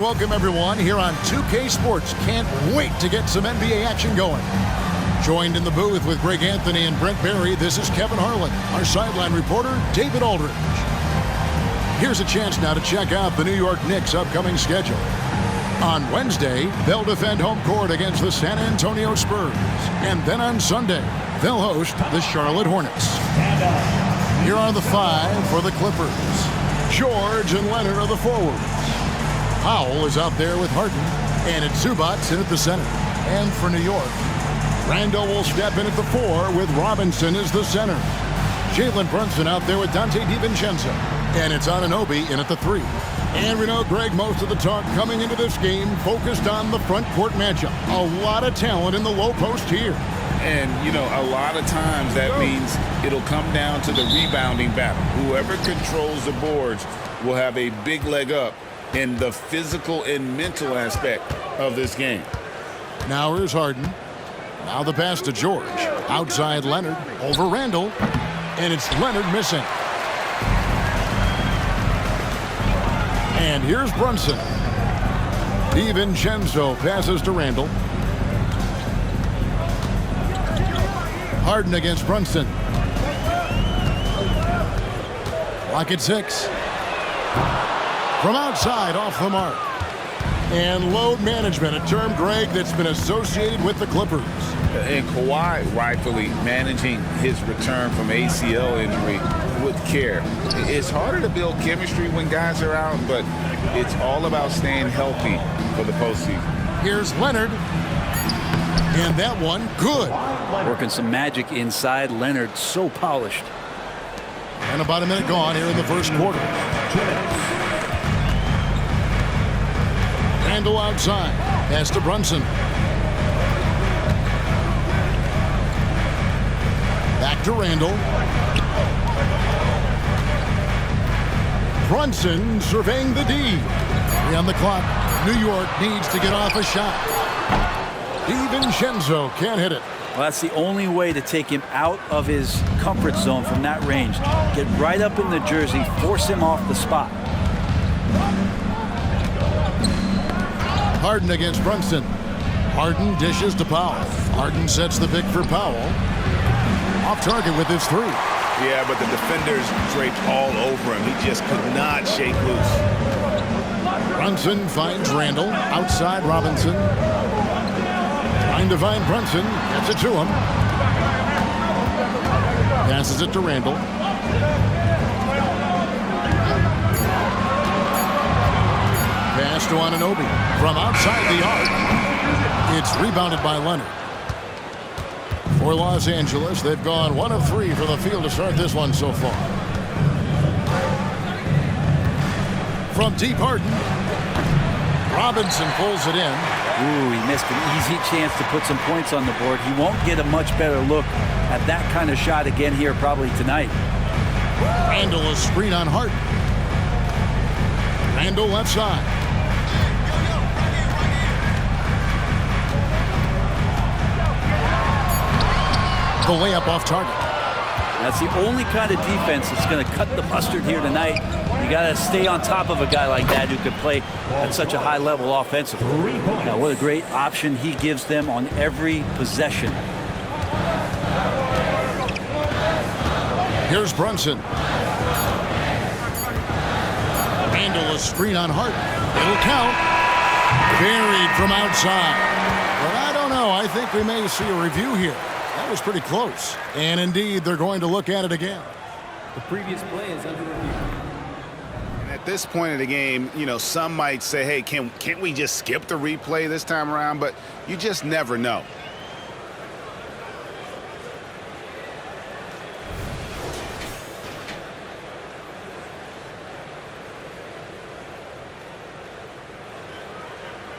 Welcome everyone here on 2K Sports. Can't wait to get some NBA action going. Joined in the booth with Greg Anthony and Brent Barry, this is Kevin Harlan. Our sideline reporter, David Aldridge. Here's a chance now to check out the New York Knicks' upcoming schedule. On Wednesday, they'll defend home court against the San Antonio Spurs. And then on Sunday, they'll host the Charlotte Hornets. Here are the five for the Clippers. George and Leonard are the forwards. Powell is out there with Harden, and it's Zubac in at the center. And for New York, Randall will step in at the 4 with Robinson as the center. Jalen Brunson out there with Dante DiVincenzo, and it's Anunoby in at the 3. And we know, Greg, most of the talk coming into this game focused on the front court matchup. A lot of talent in the low post here. And, you know, a lot of times that means it'll come down to the rebounding battle. Whoever controls the boards will have a big leg up in the physical and mental aspect of this game. Now here's Harden. Now the pass to George. Outside Leonard. Over Randall. And it's Leonard missing. And here's Brunson. DiVincenzo passes to Randall. Harden against Brunson. Lock at 6. From outside, off the mark. And load management, a term, Greg, that's been associated with the Clippers. And Kawhi rightfully managing his return from ACL injury with care. It's harder to build chemistry when guys are out, but it's all about staying healthy for the postseason. Here's Leonard. And that one, good. Working some magic inside. Leonard so polished. And about a minute gone here in the first quarter. Randall outside. Pass to Brunson. Back to Randall. Brunson surveying the D. 3 on the clock. New York needs to get off a shot. DiVincenzo can't hit it. Well, that's the only way to take him out of his comfort zone from that range. Get right up in the jersey, force him off the spot. Harden against Brunson. Harden dishes to Powell. Harden sets the pick for Powell. Off target with his 3. Yeah, but the defenders draped all over him. He just could not shake loose. Brunson finds Randall. Outside Robinson. Trying to find Brunson. Gets it to him. Passes it to Randall. Pass to Anunoby from outside the arc. It's rebounded by Leonard. For Los Angeles, they've gone 1 of 3 for the field to start this one so far. From deep, Harden. Robinson pulls it in. Ooh, he missed an easy chance to put some points on the board. He won't get a much better look at that kind of shot again here probably tonight. Randall a screen on Harden. Randall left side. The layup off target. That's the only kind of defense that's going to cut the mustard here tonight. You got to stay on top of a guy like that who can play at such a high level offensively. Now, what a great option he gives them on every possession. Here's Brunson. Randall a screen on Harden. It'll count. Buried from outside. But I don't know. I think we may see a review here. That was pretty close. And indeed, they're going to look at it again. The previous play is under review. At this point of the game, you know, some might say, hey, can't we just skip the replay this time around? But you just never know.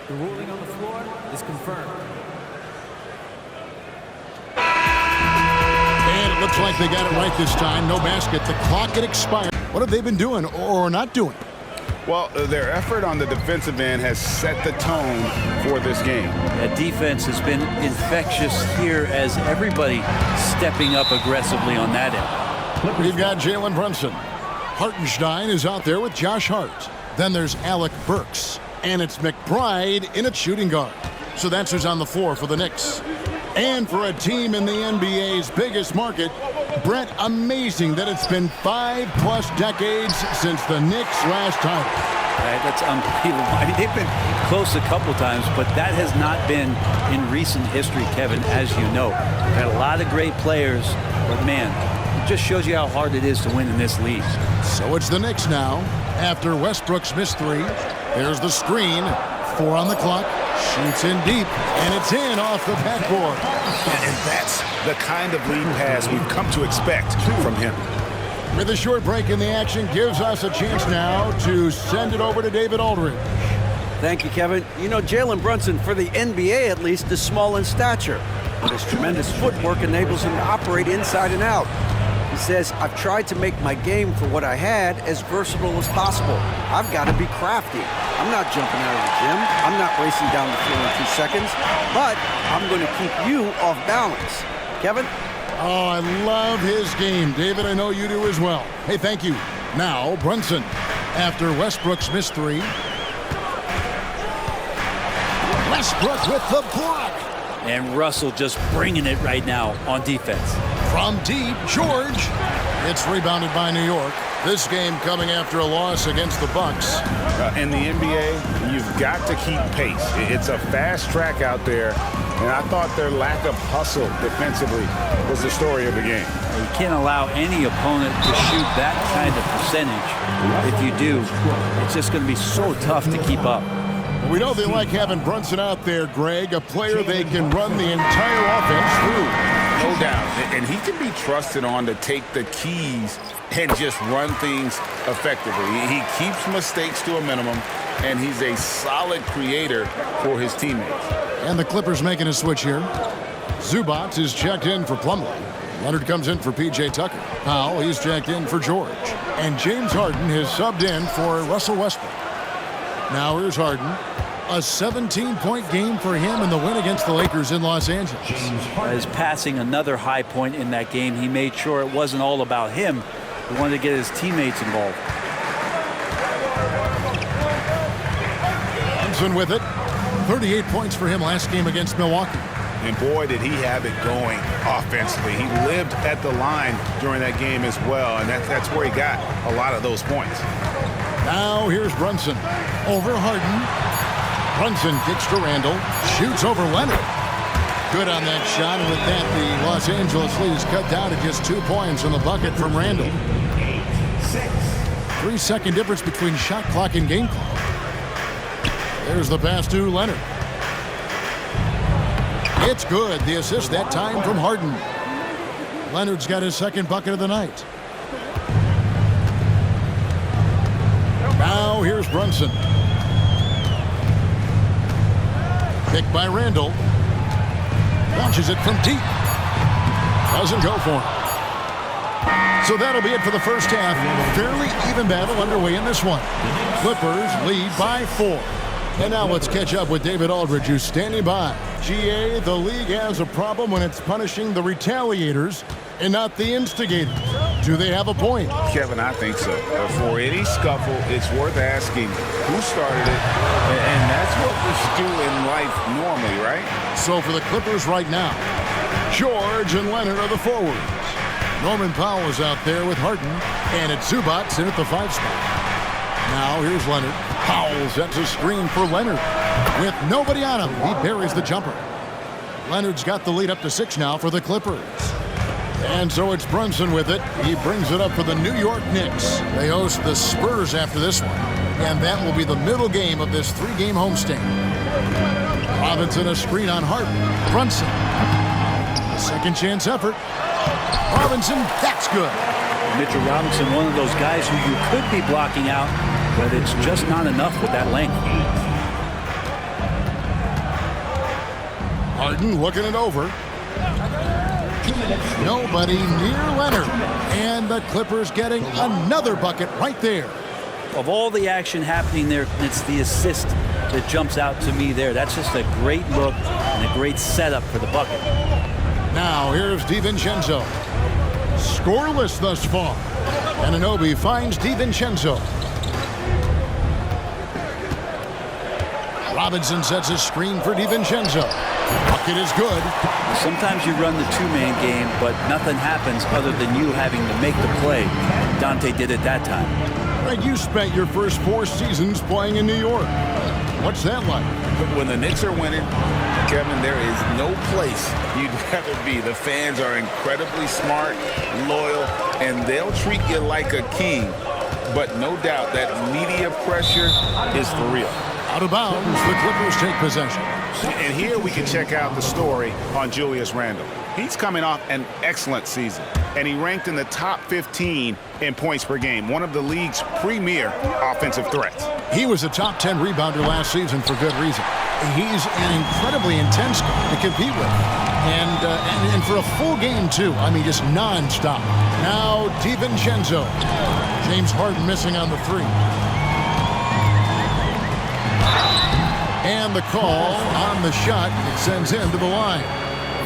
The ruling on the floor is confirmed. And it looks like they got it right this time. No basket. The clock had expired. What have they been doing or not doing? Well, their effort on the defensive end has set the tone for this game. That defense has been infectious here as everybody stepping up aggressively on that end. We've got Jalen Brunson. Hartenstein is out there with Josh Hart. Then there's Alec Burks. And it's McBride in at shooting guard. So that's who's on the floor for the Knicks. And for a team in the NBA's biggest market, Brett, amazing that it's been 5+ decades since the Knicks' last title. That's unbelievable. I mean, they've been close a couple times, but that has not been in recent history, Kevin, as you know. We've had a lot of great players, but man, it just shows you how hard it is to win in this league. So it's the Knicks now. After Westbrook's missed 3, there's the screen. 4 on the clock. Shoots in deep, and it's in off the backboard. And that's the kind of lead pass we've come to expect from him. With a short break in the action, gives us a chance now to send it over to David Aldridge. Thank you, Kevin. You know, Jalen Brunson, for the NBA at least, is small in stature, but his tremendous footwork enables him to operate inside and out. He says, I've tried to make my game for what I had as versatile as possible. I've got to be crafty. I'm not jumping out of the gym. I'm not racing down the floor in 2 seconds, but I'm going to keep you off balance. Kevin? Oh, I love his game. David, I know you do as well. Hey, thank you. Now, Brunson. After Westbrook's missed 3. Westbrook with the block. And Russell just bringing it right now on defense. From deep, George. It's rebounded by New York. This game coming after a loss against the Bucks. In the NBA, you've got to keep pace. It's a fast track out there, and I thought their lack of hustle defensively was the story of the game. You can't allow any opponent to shoot that kind of percentage. If you do, it's just going to be so tough to keep up. We know they like having Brunson out there, Greg, a player they can run the entire offense through. No doubt. And he can be trusted on to take the keys and just run things effectively. He keeps mistakes to a minimum, and he's a solid creator for his teammates. And the Clippers making a switch here. Zubac is checked in for Plumlee. Leonard comes in for P.J. Tucker. Powell, he's checked in for George. And James Harden has subbed in for Russell Westbrook. Now here's Harden. A 17-point game for him in the win against the Lakers in Los Angeles. His passing, another high point in that game. He made sure it wasn't all about him. He wanted to get his teammates involved. Thompson with it. 38 points for him last game against Milwaukee. And boy, did he have it going offensively. He lived at the line during that game as well, and that's where he got a lot of those points. Now here's Brunson. Over Harden. Brunson kicks to Randall. Shoots over Leonard. Good on that shot. And with that, the Los Angeles lead is cut down to just 2 points in the bucket from Randall. 3-second difference between shot clock and game clock. There's the pass to Leonard. It's good. The assist that time from Harden. Leonard's got his second bucket of the night. Now here's Brunson. Picked by Randall. Launches it from deep. Doesn't go for him. So that'll be it for the first half. Fairly even battle underway in this one. Clippers lead by 4. And now let's catch up with David Aldridge, who's standing by. GA, the league has a problem when it's punishing the retaliators and not the instigators. Do they have a point? Kevin, I think so. For any scuffle, it's worth asking who started it, and that's what we do in life normally, right? So for the Clippers right now, George and Leonard are the forwards. Norman Powell is out there with Harden, and it's Zubac in at the 5 spot. Now here's Leonard. Powell sets a screen for Leonard. With nobody on him, he buries the jumper. Leonard's got the lead up to 6 now for the Clippers. And so it's Brunson with it. He brings it up for the New York Knicks. They host the Spurs after this one. And that will be the middle game of this 3-game homestand. Robinson a screen on Harden. Brunson. Second chance effort. Robinson, that's good. Mitchell Robinson, one of those guys who you could be blocking out, but it's just not enough with that length. Harden looking it over. Nobody near Leonard. And the Clippers getting another bucket right there. Of all the action happening there, it's the assist that jumps out to me there. That's just a great look and a great setup for the bucket. Now here's DiVincenzo. Scoreless thus far. Anunoby finds DiVincenzo. Robinson sets a screen for DiVincenzo. Bucket is good. Sometimes you run the two-man game, but nothing happens other than you having to make the play. Dante did it that time. Right, you spent your first 4 seasons playing in New York. What's that like? When the Knicks are winning, Kevin, there is no place you'd rather be. The fans are incredibly smart, loyal, and they'll treat you like a king. But no doubt that media pressure is for real. Out of bounds, the Clippers take possession. And here we can check out the story on Julius Randle. He's coming off an excellent season, and he ranked in the top 15 in points per game, one of the league's premier offensive threats. He was a top 10 rebounder last season for good reason. He's an incredibly intense guy to compete with. And for a full game, too. I mean, just nonstop. Now, DiVincenzo. James Harden missing on the 3. And the call on the shot. It sends him to the line.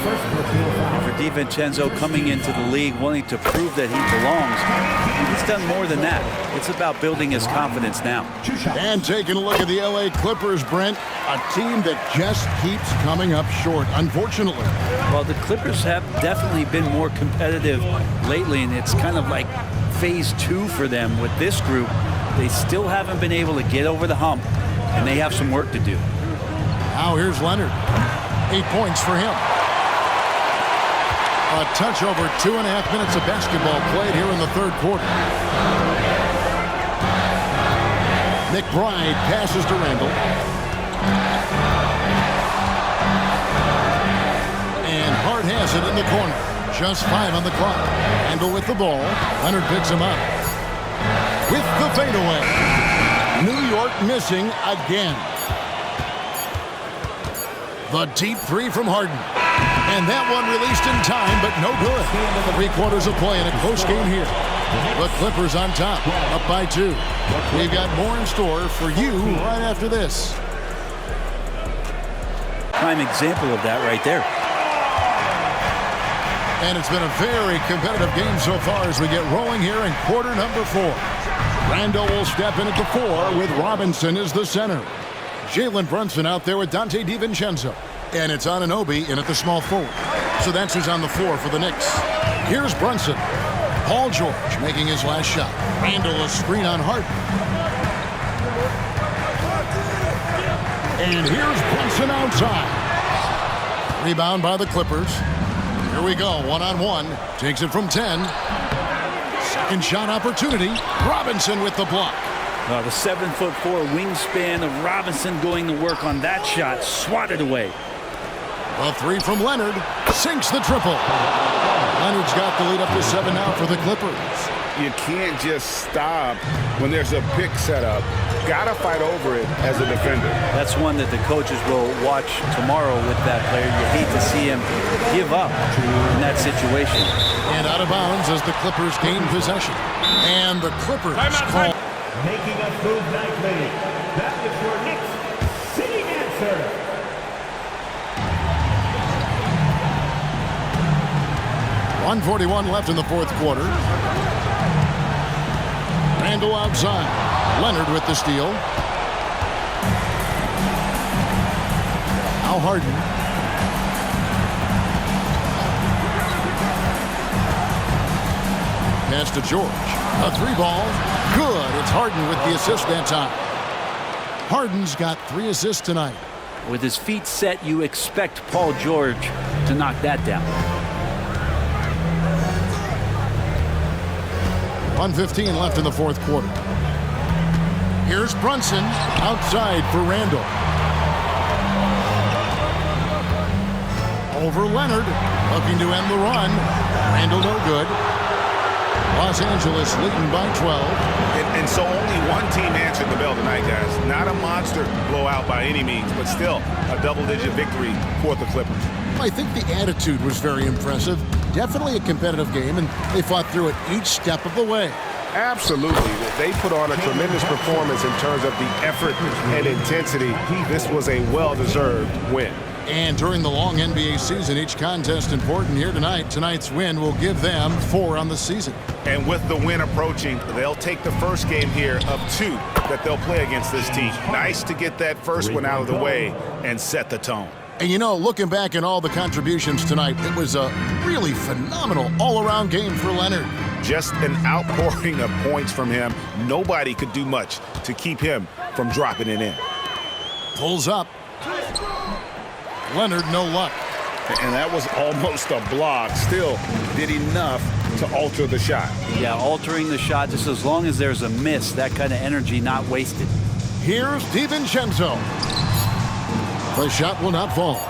For DiVincenzo coming into the league wanting to prove that he belongs, he's done more than that. It's about building his confidence now. And taking a look at the LA Clippers, Brent, a team that just keeps coming up short, unfortunately. Well, the Clippers have definitely been more competitive lately, and it's kind of like phase 2 for them with this group. They still haven't been able to get over the hump, and they have some work to do. Now here's Leonard. 8 points for him. A touch over 2.5 minutes of basketball played here in the third quarter. McBride passes to Randle. And Hart has it in the corner. Just 5 on the clock. Randle with the ball. Leonard picks him up. With the fadeaway. New York missing again. The deep 3 from Harden. And that one released in time, but no good. 3 quarters of play in a close game here. The Clippers on top, up by 2. We've got more in store for you right after this. Prime example of that right there. And it's been a very competitive game so far as we get rolling here in quarter number 4. Randle will step in at the 4 with Robinson as the center. Jalen Brunson out there with Dante DiVincenzo. And it's Anunoby in at the small forward. So that's who's on the floor for the Knicks. Here's Brunson. Paul George making his last shot. Randle a screen on Harden. And here's Brunson outside. Rebound by the Clippers. Here we go, 1-on-1. Takes it from 10. Second shot opportunity. Robinson with the block. The 7'4" wingspan of Robinson going to work on that shot. Swatted away. A 3 from Leonard. Sinks the triple. Leonard's got the lead up to 7 now for the Clippers. You can't just stop when there's a pick set up. Gotta fight over it as a defender. That's one that the coaches will watch tomorrow with that player. You hate to see him give up in that situation. And out of bounds as the Clippers gain possession. And the Clippers call. Making us move nicely. That is your Knicks sitting answer. .141 left in the fourth quarter. Randle outside. Leonard with the steal. Now Harden. Pass to George. A 3-ball. Good. It's Harden with the assist that time. Harden's got 3 assists tonight. With his feet set, you expect Paul George to knock that down. 1:15 left in the fourth quarter. Here's Brunson outside for Randle. Over Leonard, looking to end the run. Randle no good. Los Angeles leading by 12. And so only one team answered the bell tonight, guys. Not a monster blowout by any means, but still a double-digit victory for the Clippers. I think the attitude was very impressive. Definitely a competitive game, and they fought through it each step of the way. Absolutely. They put on a tremendous performance in terms of the effort and intensity. This was a well-deserved win. And during the long NBA season, each contest important. Here tonight. Tonight's win will give them 4 on the season. And with the win approaching, they'll take the first game here of 2 that they'll play against this team. Nice to get that first one out of the way and set the tone. And you know, looking back at all the contributions tonight, it was a really phenomenal all-around game for Leonard. Just an outpouring of points from him. Nobody could do much to keep him from dropping it in. Pulls up. Leonard, no luck. And that was almost a block. Still did enough to alter the shot. Yeah, altering the shot just as long as there's a miss. That kind of energy not wasted. Here's DiVincenzo. The shot will not fall.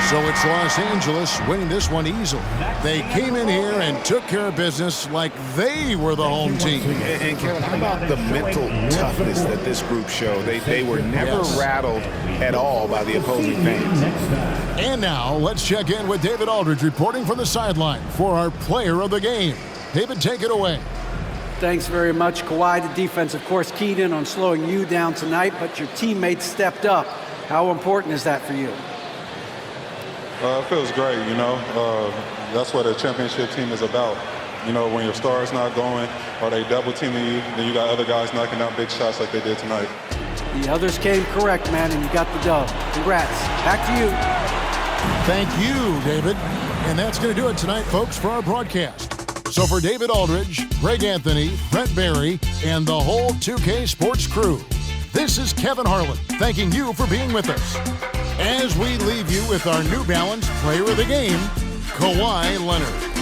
So it's Los Angeles winning this one easily. They came in here and took care of business like they were the home team. And Kevin, how about the mental toughness that this group showed? They were never rattled at all by the opposing fans. And now let's check in with David Aldridge reporting from the sideline for our player of the game. David, take it away. Thanks very much, Kawhi. The defense, of course, keyed in on slowing you down tonight, but your teammates stepped up. How important is that for you? It feels great, you know. That's what a championship team is about. You know, when your star's not going or they double teaming you, then you got other guys knocking down big shots like they did tonight. The others came correct, man, and you got the dub. Congrats. Back to you. Thank you, David. And that's going to do it tonight, folks, for our broadcast. So for David Aldridge, Greg Anthony, Brent Barry, and the whole 2K Sports crew, this is Kevin Harlan thanking you for being with us as we leave you with our New Balance Player of the Game, Kawhi Leonard.